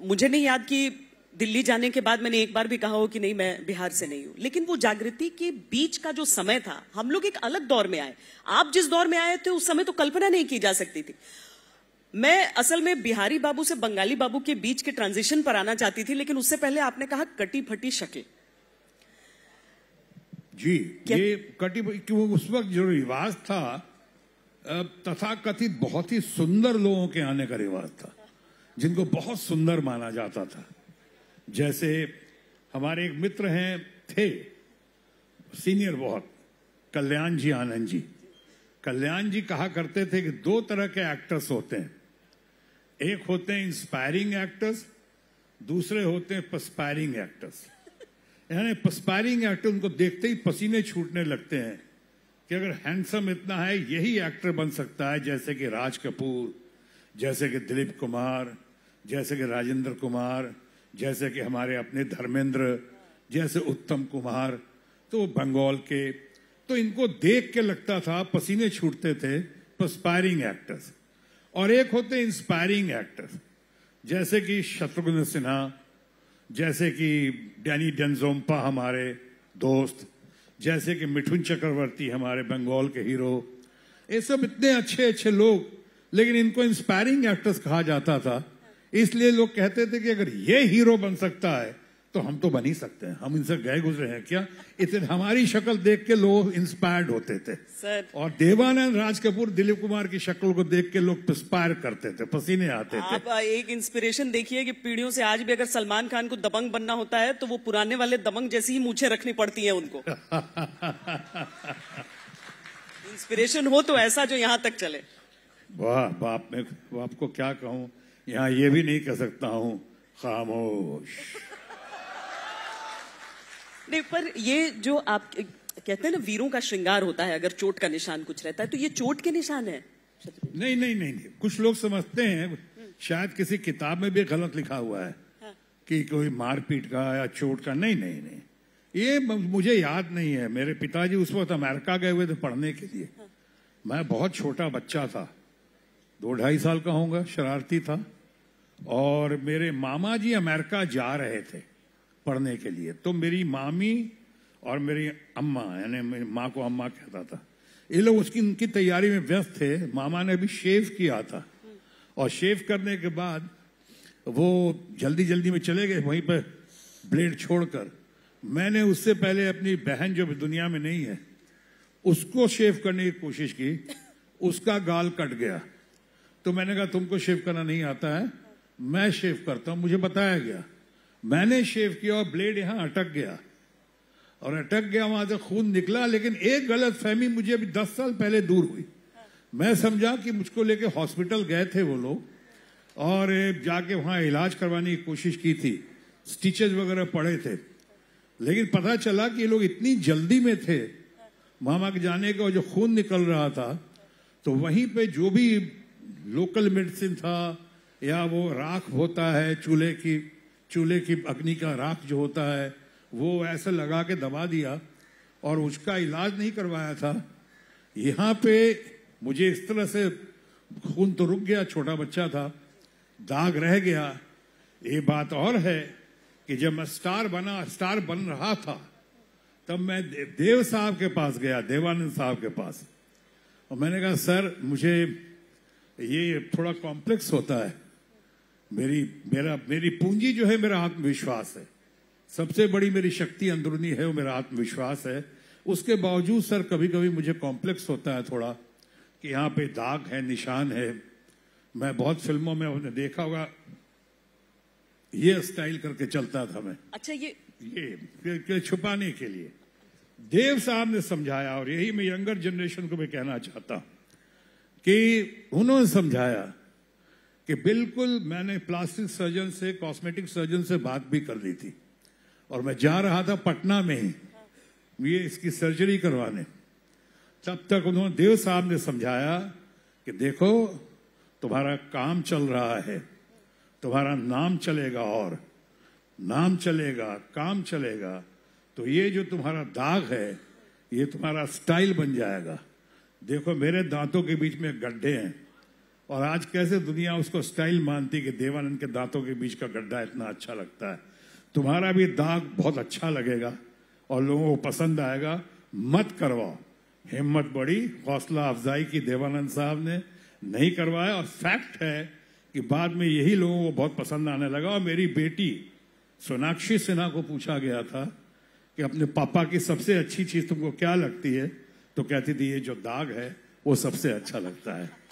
मुझे नहीं याद कि दिल्ली जाने के बाद मैंने एक बार भी कहा हो कि नहीं मैं बिहार से नहीं हूं, लेकिन वो जागृति के बीच का जो समय था, हम लोग एक अलग दौर में आए। आप जिस दौर में आए थे उस समय तो कल्पना नहीं की जा सकती थी। मैं असल में बिहारी बाबू से बंगाली बाबू के बीच के ट्रांजिशन पर आना चाहती थी, लेकिन उससे पहले आपने कहा कटी फटी शक्ल। जी, ये कटी, क्यों उस वक्त जो रिवाज था तथाकथित बहुत ही सुंदर लोगों के आने का रिवाज था, जिनको बहुत सुंदर माना जाता था। जैसे हमारे एक मित्र हैं, थे सीनियर बहुत, कल्याण जी आनंद जी। कल्याण जी कहा करते थे कि दो तरह के एक्टर्स होते हैं, एक होते हैं इंस्पायरिंग एक्टर्स, दूसरे होते हैं पर्सपायरिंग एक्टर्स। यानी पर्सपायरिंग एक्टर, उनको देखते ही पसीने छूटने लगते हैं कि अगर हैंडसम इतना है यही एक्टर बन सकता है, जैसे कि राज कपूर, जैसे कि दिलीप कुमार, जैसे कि राजेंद्र कुमार, जैसे कि हमारे अपने धर्मेंद्र, जैसे उत्तम कुमार, तो बंगाल के, तो इनको देख के लगता था पसीने छूटते थे, पर्सपायरिंग एक्टर्स। और एक होते इंस्पायरिंग एक्टर्स, जैसे कि शत्रुघ्न सिन्हा, जैसे कि डैनी डेंजोम्पा हमारे दोस्त, जैसे कि मिठुन चक्रवर्ती हमारे बंगाल के हीरो। ये सब इतने अच्छे अच्छे लोग, लेकिन इनको इंस्पायरिंग एक्टर्स कहा जाता था। इसलिए लोग कहते थे कि अगर ये हीरो बन सकता है तो हम तो बन ही सकते हैं, हम इनसे गए गुजरे हैं क्या। इतने हमारी शक्ल देख के लोग इंस्पायर्ड होते थे सर। और देवानंद, राज कपूर, दिलीप कुमार की शक्ल को देख के लोग इंस्पायर करते थे, पसीने आते थे। आप एक इंस्पिरेशन देखिए कि पीढ़ियों से आज भी अगर सलमान खान को दबंग बनना होता है तो वो पुराने वाले दबंग जैसी ही मूछें रखनी पड़ती हैं उनको। इंस्पिरेशन हो तो ऐसा जो यहां तक चले। वाह बाप, मैं आपको क्या कहूं, यहाँ ये भी नहीं कह सकता हूं, खामोश। नहीं, पर ये जो आप कहते हैं ना वीरों का श्रृंगार होता है, अगर चोट का निशान कुछ रहता है तो ये चोट के निशान है। नहीं नहीं नहीं, नहीं। कुछ लोग समझते हैं, शायद किसी किताब में भी गलत लिखा हुआ है कि कोई मारपीट का या चोट का। नहीं नहीं नहीं, ये मुझे याद नहीं है। मेरे पिताजी उस वक्त अमेरिका गए हुए थे पढ़ने के लिए। मैं बहुत छोटा बच्चा था, 2-2.5 साल का होऊंगा, शरारती था। और मेरे मामा जी अमेरिका जा रहे थे पढ़ने के लिए, तो मेरी मामी और मेरी अम्मा, यानी मेरी माँ को अम्मा कहता था, ये लोग उनकी तैयारी में व्यस्त थे। मामा ने अभी शेव किया था, और शेव करने के बाद वो जल्दी जल्दी में चले गए वहीं पर ब्लेड छोड़कर। मैंने उससे पहले अपनी बहन जो दुनिया में नहीं है उसको शेव करने की कोशिश की, उसका गाल कट गया। तो मैंने कहा तुमको शेव करना नहीं आता है, मैं शेव करता हूं। मुझे बताया गया, मैंने शेव किया और ब्लेड यहां अटक गया, और अटक गया, वहां से खून निकला। लेकिन एक गलत फहमी मुझे अभी 10 साल पहले दूर हुई। मैं समझा कि मुझको लेके हॉस्पिटल गए थे वो लोग, और जाके वहां इलाज करवाने की कोशिश की थी, स्टिचेस वगैरह पड़े थे। लेकिन पता चला कि ये लोग इतनी जल्दी में थे मामा के जाने का, जो खून निकल रहा था, तो वहीं पे जो भी लोकल मेडिसिन था, या वो राख होता है चूल्हे की अग्नि का राख जो होता है, वो ऐसे लगा के दबा दिया, और उसका इलाज नहीं करवाया था। यहाँ पे मुझे इस तरह से खून तो रुक गया, छोटा बच्चा था, दाग रह गया। ये बात और है कि जब मैं स्टार बन रहा था, तब मैं देव साहब के पास गया, देवानंद साहब के पास, और मैंने कहा सर मुझे ये थोड़ा कॉम्प्लेक्स होता है। मेरी पूंजी जो है मेरा आत्मविश्वास है, सबसे बड़ी मेरी शक्ति अंदरूनी है वो मेरा आत्मविश्वास है। उसके बावजूद सर कभी कभी मुझे कॉम्प्लेक्स होता है थोड़ा, कि यहाँ पे दाग है, निशान है। मैं बहुत फिल्मों में आपने देखा होगा, ये स्टाइल करके चलता था मैं। अच्छा, ये छुपाने के लिए देव साहब ने समझाया, और यही मैं यंगर जनरेशन को भी कहना चाहता कि उन्होंने समझाया कि बिल्कुल, मैंने प्लास्टिक सर्जन से, कॉस्मेटिक सर्जन से बात भी कर ली थी, और मैं जा रहा था पटना में ही ये इसकी सर्जरी करवाने। तब तक उन्होंने, देव साहब ने समझाया कि देखो तुम्हारा काम चल रहा है, तुम्हारा नाम चलेगा, और नाम चलेगा, काम चलेगा, तो ये जो तुम्हारा दाग है ये तुम्हारा स्टाइल बन जाएगा। देखो मेरे दांतों के बीच में गड्ढे हैं, और आज कैसे दुनिया उसको स्टाइल मानती कि देवानंद के दांतों के बीच का गड्ढा इतना अच्छा लगता है। तुम्हारा भी दाग बहुत अच्छा लगेगा और लोगों को पसंद आएगा। मत करवाओ। हिम्मत बड़ी, हौसला अफजाई की देवानंद साहब ने नहीं करवाया, और फैक्ट है कि बाद में यही लोगों को बहुत पसंद आने लगा। और मेरी बेटी सोनाक्षी सिन्हा को पूछा गया था कि अपने पापा की सबसे अच्छी चीज तुमको क्या लगती है, तो कहती थी ये जो दाग है वो सबसे अच्छा लगता है।